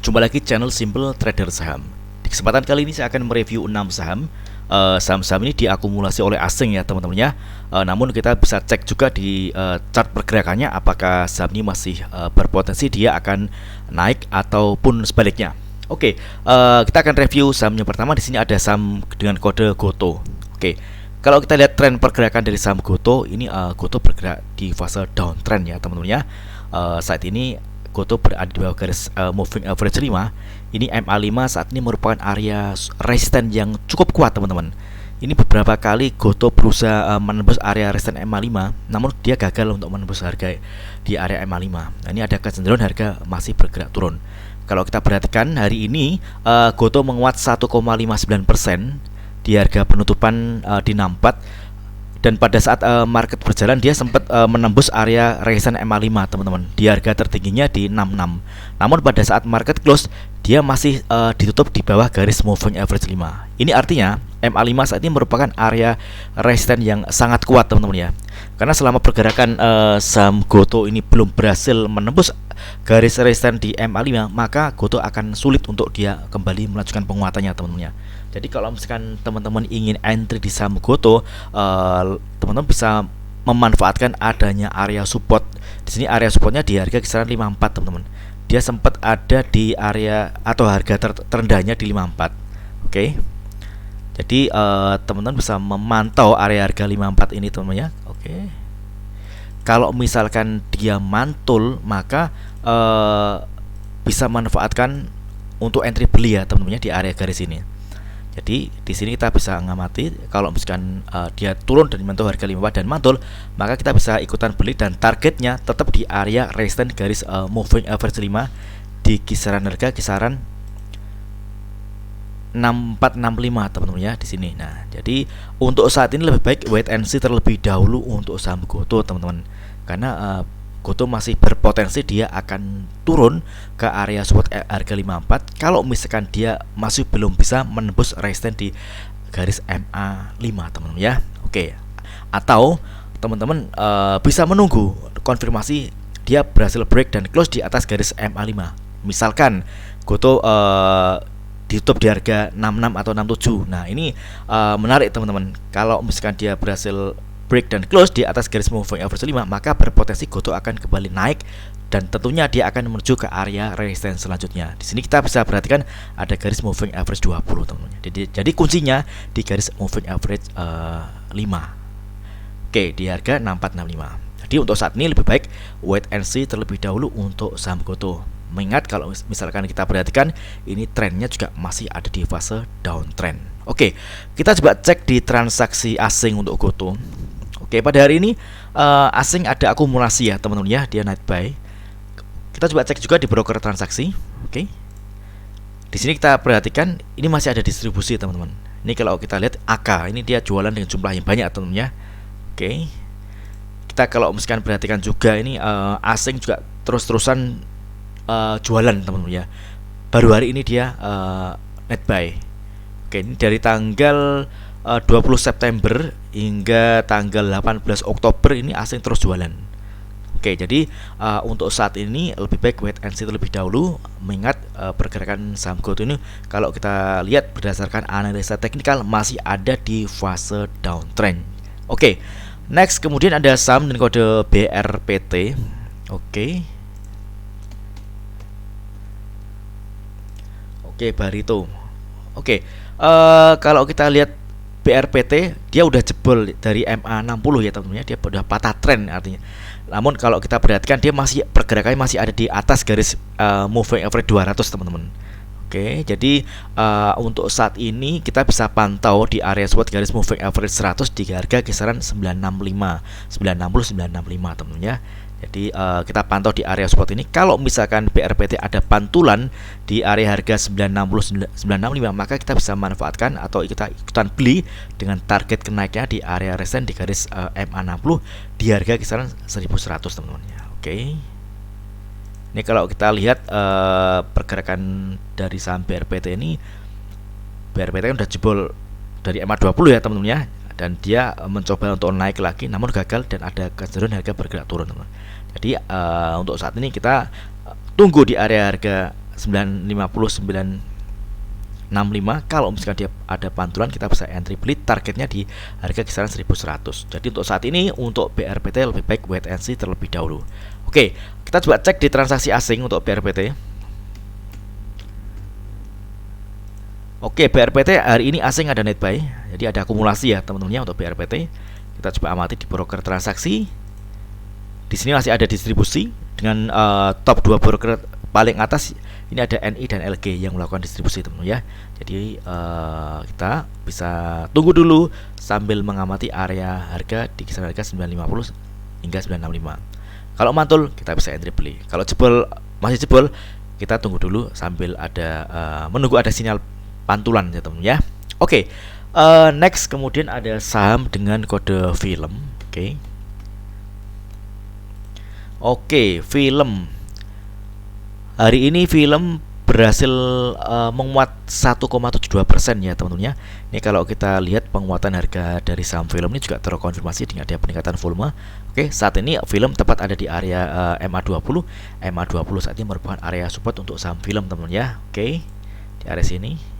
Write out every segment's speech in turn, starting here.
Jumpa lagi channel Simple Trader Saham. Di kesempatan kali ini saya akan mereview 6 saham. Saham-saham ini diakumulasi oleh asing ya teman-teman ya. Namun kita bisa cek juga di chart pergerakannya apakah saham ini masih berpotensi dia akan naik ataupun sebaliknya. Oke, kita akan review saham yang pertama. Di sini ada saham dengan kode GOTO. Oke. Kalau kita lihat tren pergerakan dari saham GOTO, ini GOTO bergerak di fase downtrend ya teman-teman ya. Saat ini GOTO berada di bawah garis moving average 5. Ini MA5 saat ini merupakan area resisten yang cukup kuat teman-teman. Ini beberapa kali GOTO berusaha menembus area resisten MA5, namun dia gagal untuk menembus harga di area MA5. Nah, ini ada kecenderungan harga masih bergerak turun. Kalau kita perhatikan hari ini GOTO menguat 1,59% di harga penutupan di 64. Dan pada saat market berjalan dia sempat menembus area resisten MA5 teman-teman, di harga tertingginya di 66. Namun pada saat market close dia masih ditutup di bawah garis moving average 5. Ini artinya MA5 saat ini merupakan area resisten yang sangat kuat teman-teman ya. Karena selama pergerakan saham GOTO ini belum berhasil menembus garis resisten di MA5, maka GOTO akan sulit untuk dia kembali melanjutkan penguatannya teman-teman ya. Jadi kalau misalkan teman-teman ingin entry di saham GOTO, teman-teman bisa memanfaatkan adanya area support. Di sini area supportnya di harga kisaran 54 teman-teman. Dia sempat ada di area atau harga terendahnya di 54. Oke. Jadi teman-teman bisa memantau area harga 54 ini teman-teman ya. Oke. Kalau misalkan dia mantul, maka bisa manfaatkan untuk entry beli ya teman-teman ya di area garis ini. Jadi di sini kita bisa ngamati kalau misalkan dia turun dan menyentuh harga 54 dan mantul, maka kita bisa ikutan beli dan targetnya tetap di area resisten garis moving average 5 di kisaran harga kisaran 6465 teman-teman ya di sini. Nah, jadi untuk saat ini lebih baik wait and see terlebih dahulu untuk saham GOTO teman-teman. Karena GOTO masih berpotensi dia akan turun ke area support harga 54 kalau misalkan dia masih belum bisa menembus resisten di garis MA5 teman-teman ya. Oke. Atau teman-teman bisa menunggu konfirmasi dia berhasil break dan close di atas garis MA5. Misalkan GOTO ditutup di harga 66 atau 67. Nah, ini menarik teman-teman. Kalau misalkan dia berhasil break dan close di atas garis moving average 5, maka berpotensi GOTO akan kembali naik dan tentunya dia akan menuju ke area resistance selanjutnya. Di sini kita bisa perhatikan ada garis moving average 20 teman-teman. Jadi kuncinya di garis moving average 5. Oke, di harga 6465. Jadi untuk saat ini lebih baik wait and see terlebih dahulu untuk saham GOTO. Mengingat kalau misalkan kita perhatikan ini trennya juga masih ada di fase downtrend. Oke, kita coba cek di transaksi asing untuk GOTO. Oke, pada hari ini asing ada akumulasi ya teman-teman ya, dia night buy. Kita coba cek juga di broker transaksi. Oke. Di sini kita perhatikan ini masih ada distribusi teman-teman. Ini kalau kita lihat AK, ini dia jualan dengan jumlah yang banyak teman-teman ya. Oke. Kita kalau misalkan perhatikan juga ini asing juga terus-terusan jualan teman-teman ya. Baru hari ini dia net buy. Oke, ini dari tanggal 20 September hingga tanggal 18 Oktober ini asing terus jualan. Oke, jadi untuk saat ini lebih baik wait and see terlebih dahulu. Mengingat pergerakan saham GOTO ini kalau kita lihat berdasarkan analisa teknikal masih ada di fase downtrend. Oke, next kemudian ada saham dengan kode BRPT. Oke, Barito. Oke, kalau kita lihat BRPT dia udah jebol dari MA60 ya teman-teman ya, dia udah patah tren artinya. Namun kalau kita perhatikan dia masih pergerakannya masih ada di atas garis moving average 200 teman-teman. Oke, jadi untuk saat ini kita bisa pantau di area support garis moving average 100 di harga kisaran 965 teman-teman ya. Jadi kita pantau di area support ini. Kalau misalkan BRPT ada pantulan di area harga 965, maka kita bisa manfaatkan atau kita ikutan beli dengan target kenaiknya di area resisten di garis MA60 di harga kisaran 1100 teman-teman ya. Oke. Ini kalau kita lihat pergerakan dari saham BRPT ini, BRPT kan udah jebol dari MA20 ya teman-teman ya. Dan dia mencoba untuk naik lagi namun gagal dan ada kecenderungan harga bergerak turun teman-teman. Jadi untuk saat ini kita tunggu di area harga 950,965. Kalau misalkan dia ada pantulan, kita bisa entry beli, targetnya di harga kisaran 1100. Jadi untuk saat ini untuk BRPT lebih baik wait and see terlebih dahulu. Oke, kita coba cek di transaksi asing untuk BRPT. Oke, BRPT hari ini asing ada net buy, jadi ada akumulasi ya teman-teman ya untuk BRPT. Kita coba amati di broker transaksi. Di sini masih ada distribusi dengan top 2 broker paling atas ini ada NI dan LG yang melakukan distribusi teman-teman ya. Jadi kita bisa tunggu dulu sambil mengamati area harga di kisaran harga 950 hingga 965. Kalau mantul kita bisa entry beli. Kalau jebol masih jebol, kita tunggu dulu sambil ada menunggu ada sinyal pantulan ya teman-teman ya. Oke, next kemudian ada saham dengan kode film. Oke, film. Hari ini film berhasil menguat 1,72% ya teman-teman ya. Ini kalau kita lihat penguatan harga dari saham film ini juga terkonfirmasi dengan ada peningkatan volume. Oke, saat ini film tepat ada di area MA20. MA20 saat ini merupakan area support untuk saham film teman-teman ya. Oke, di area sini.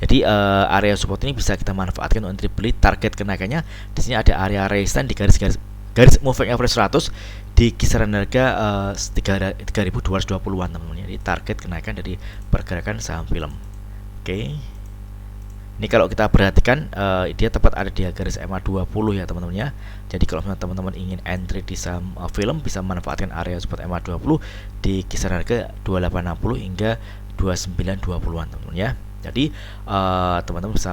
Jadi area support ini bisa kita manfaatkan untuk entry beli. Target kenaikannya di sini ada area resistance di garis moving average 100 di kisaran harga 3.220-an teman-teman. Jadi target kenaikan dari pergerakan saham film. Oke. Ini kalau kita perhatikan dia tepat ada di garis MA20 ya teman-teman ya. Jadi kalau teman-teman ingin entry di saham film bisa manfaatkan area support MA20 di kisaran harga 2860 hingga 2920-an teman-teman ya. Jadi teman-teman bisa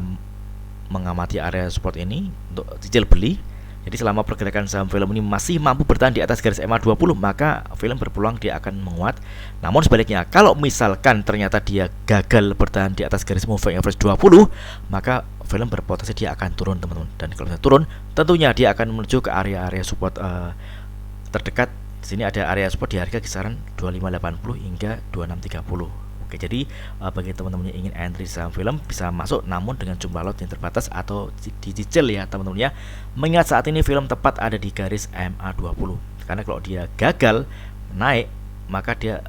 mengamati area support ini untuk cicil beli. Jadi selama pergerakan saham film ini masih mampu bertahan di atas garis MA20, maka film berpeluang dia akan menguat. Namun sebaliknya, kalau misalkan ternyata dia gagal bertahan di atas garis moving average 20, maka film berpotensi dia akan turun teman-teman. Dan kalau turun, tentunya dia akan menuju ke area-area support terdekat. Di sini ada area support di harga kisaran 2580 hingga 2630. Oke, jadi bagi teman-teman yang ingin entry saham film bisa masuk, namun dengan jumlah lot yang terbatas atau dicicil ya teman-teman ya. Mengingat saat ini film tepat ada di garis MA20. Karena kalau dia gagal naik, maka dia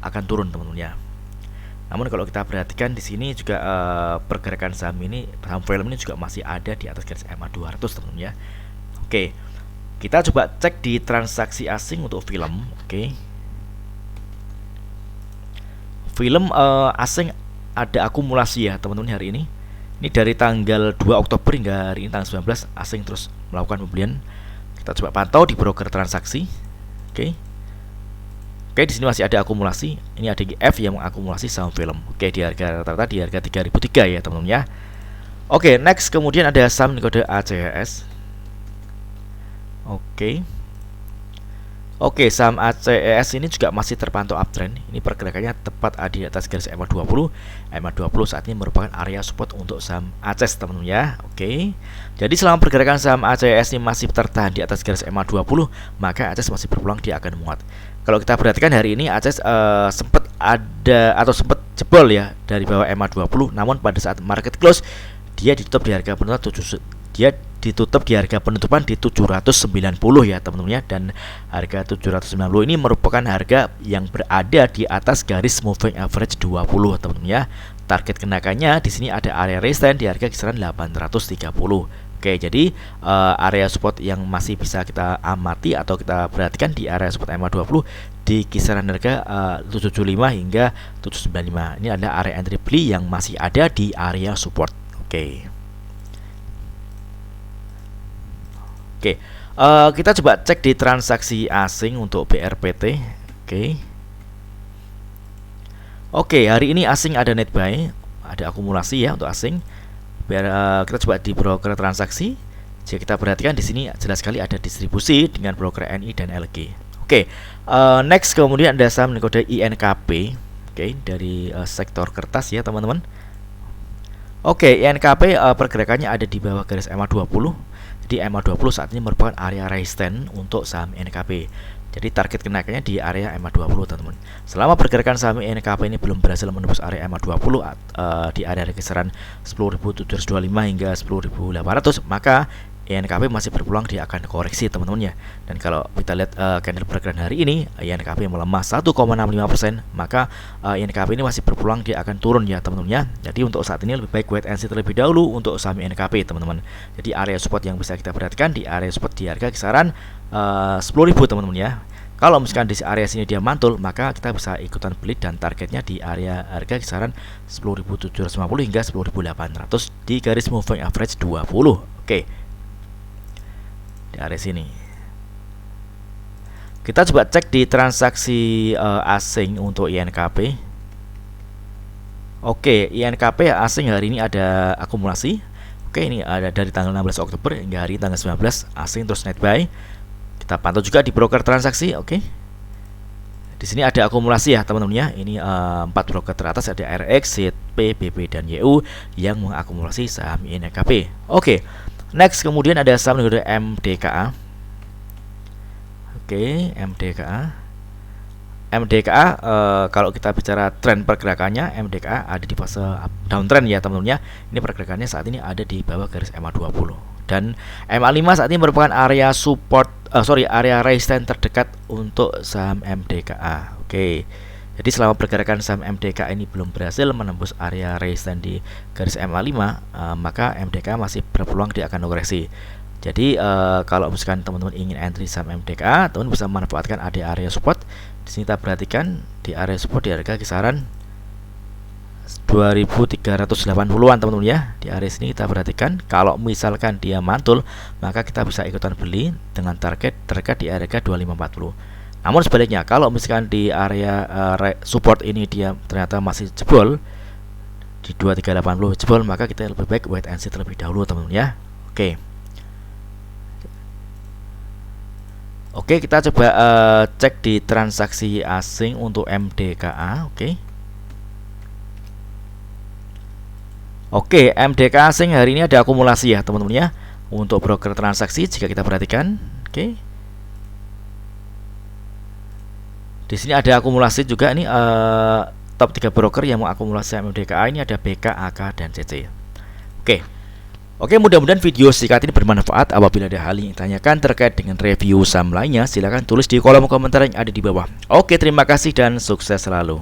akan turun teman-teman ya. Namun kalau kita perhatikan di sini juga pergerakan saham film ini juga masih ada di atas garis MA200 teman-teman ya. Oke. Kita coba cek di transaksi asing untuk film. Oke. Film asing ada akumulasi ya teman-teman hari ini. Ini dari tanggal 2 Oktober hingga hari ini tanggal 19 asing terus melakukan pembelian. Kita coba pantau di broker transaksi. Oke, di sini masih ada akumulasi. Ini ada GF yang mengakumulasi saham film. Oke, di harga rata-rata di harga 3003 ya teman-teman ya. Oke, next kemudian ada saham kode ACHS. Oke, saham ACES ini juga masih terpantau uptrend. Ini pergerakannya tepat ada di atas garis MA20. MA20 saat ini merupakan area support untuk saham ACES teman-teman ya. Oke. Jadi selama pergerakan saham ACES ini masih tertahan di atas garis MA20, maka ACES masih berpeluang dia akan menguat. Kalau kita perhatikan hari ini ACES sempat ada atau sempat jebol ya dari bawah MA20, namun pada saat market close dia ditutup di harga penutupan di 790 ya teman-teman ya, dan harga 790 ini merupakan harga yang berada di atas garis moving average 20 teman-teman ya. Target kenaikannya di sini ada area resistance di harga kisaran 830. Oke, jadi area support yang masih bisa kita amati atau kita perhatikan di area support MA20 di kisaran harga 775 hingga 795. Ini ada area entry beli yang masih ada di area support. Oke, kita coba cek di transaksi asing untuk BRPT. Oke, hari ini asing ada net buy, ada akumulasi ya untuk asing. Kita coba di broker transaksi. Jika kita perhatikan di sini jelas sekali ada distribusi dengan broker NI dan LG. Next kemudian ada saham kode INKP. Dari sektor kertas ya teman-teman. INKP pergerakannya ada di bawah garis MA20. Jadi MA20 saat ini merupakan area resistance untuk saham INKP. Jadi target kenaikannya di area MA20 teman-teman. Selama pergerakan saham INKP ini belum berhasil menembus area MA20 di area kisaran 10.725 hingga 10.800, maka INKP masih berpeluang dia akan koreksi teman-teman ya. Dan kalau kita lihat candle pergerakan hari ini, INKP melemah 1,65%, maka INKP ini masih berpeluang dia akan turun ya teman-teman ya. Jadi untuk saat ini lebih baik wait and see terlebih dahulu untuk saham INKP teman-teman. Jadi area support yang bisa kita perhatikan di area support di harga kisaran 10.000 teman-teman ya. Kalau misalkan di area sini dia mantul, maka kita bisa ikutan beli dan targetnya di area harga kisaran 10.750 hingga 10.800 di garis moving average 20. Oke. Di area sini. Kita coba cek di transaksi asing untuk INKP. Oke, INKP asing hari ini ada akumulasi. Oke, ini ada dari tanggal 16 Oktober hingga hari tanggal 19 asing terus net buy. Kita pantau juga di broker transaksi. Oke. Di sini ada akumulasi ya teman-teman ya. Ini 4 broker teratas ada RX, ZP, BP dan YU yang mengakumulasi saham INKP. Oke. Next kemudian ada saham dengan MDKA. Oke, MDKA kalau kita bicara tren pergerakannya, MDKA ada di fase downtrend ya teman-teman ya. Ini pergerakannya saat ini ada di bawah garis MA20. Dan MA5 saat ini merupakan area support, area resistance terdekat untuk saham MDKA. Oke. Jadi selama pergerakan saham MDKA ini belum berhasil menembus area resistance di garis MA5, maka MDKA masih berpeluang dia akan koreksi. Jadi kalau misalkan teman-teman ingin entry saham MDKA, teman-teman bisa memanfaatkan area support. Di sini kita perhatikan di area support di harga kisaran 2380-an teman-teman ya. Di area sini kita perhatikan kalau misalkan dia mantul, maka kita bisa ikutan beli dengan target terdekat di harga 2540. Namun sebaliknya kalau misalkan di area support ini dia ternyata masih jebol di 2380 jebol, maka kita lebih baik wait and see terlebih dahulu teman-teman ya. Oke. Oke, kita coba cek di transaksi asing untuk MDKA. Oke, MDKA asing hari ini ada akumulasi ya teman-teman ya. Untuk broker transaksi jika kita perhatikan, oke. Di sini ada akumulasi juga ini top 3 broker yang mengakumulasi MDKA ini ada BK, AK dan CC. Oke, mudah-mudahan video singkat ini bermanfaat. Apabila ada hal yang ditanyakan terkait dengan review saham lainnya, silahkan tulis di kolom komentar yang ada di bawah. Oke, terima kasih dan sukses selalu.